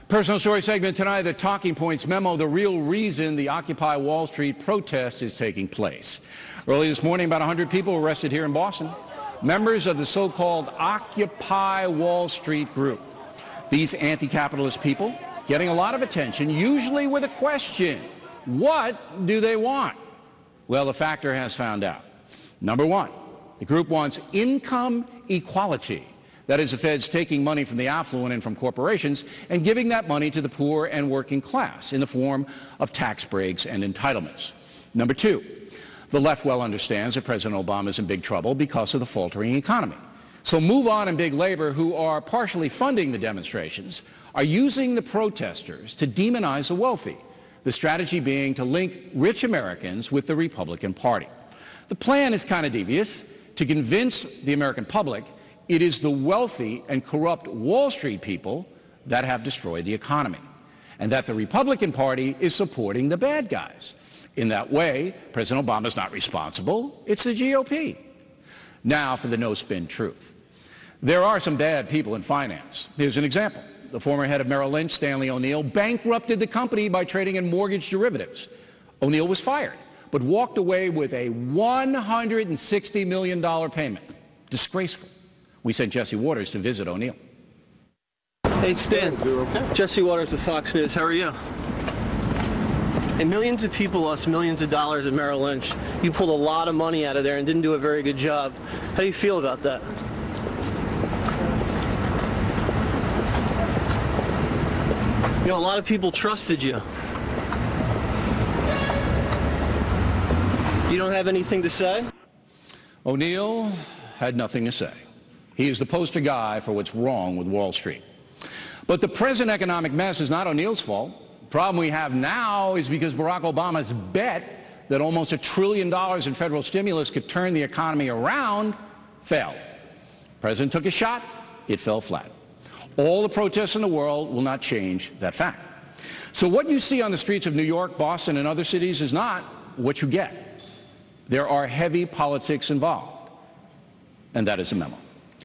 Personal story segment tonight, the Talking Points memo, the real reason the Occupy Wall Street protest is taking place. Early this morning, about 100 people were arrested here in Boston, members of the so-called Occupy Wall Street group. These anti-capitalist people getting a lot of attention, usually with a question: what do they want? Well, the factor has found out. Number one, the group wants income equality. That is, the feds taking money from the affluent and from corporations and giving that money to the poor and working class in the form of tax breaks and entitlements. Number two, the left well understands that President Obama is in big trouble because of the faltering economy. So Moveon and Big Labor, who are partially funding the demonstrations, are using the protesters to demonize the wealthy, the strategy being to link rich Americans with the Republican Party. The plan is kind of devious: to convince the American public it is the wealthy and corrupt Wall Street people that have destroyed the economy, and that the Republican Party is supporting the bad guys. In that way, President Obama is not responsible. It's the GOP. Now for the no-spin truth. There are some bad people in finance. Here's an example. The former head of Merrill Lynch, Stanley O'Neill, bankrupted the company by trading in mortgage derivatives. O'Neill was fired, but walked away with a $160 million payment. Disgraceful. We sent Jesse Waters to visit O'Neill. Hey, Stan. Jesse Waters of Fox News. How are you? And millions of people lost millions of dollars at Merrill Lynch. You pulled a lot of money out of there and didn't do a very good job. How do you feel about that? You know, a lot of people trusted you. You don't have anything to say? O'Neill had nothing to say. He is the poster guy for what's wrong with Wall Street. But the present economic mess is not O'Neill's fault. The problem we have now is because Barack Obama's bet that almost $1 trillion in federal stimulus could turn the economy around failed. The president took a shot, it fell flat. All the protests in the world will not change that fact. So what you see on the streets of New York, Boston, and other cities is not what you get. There are heavy politics involved, and that is a memo.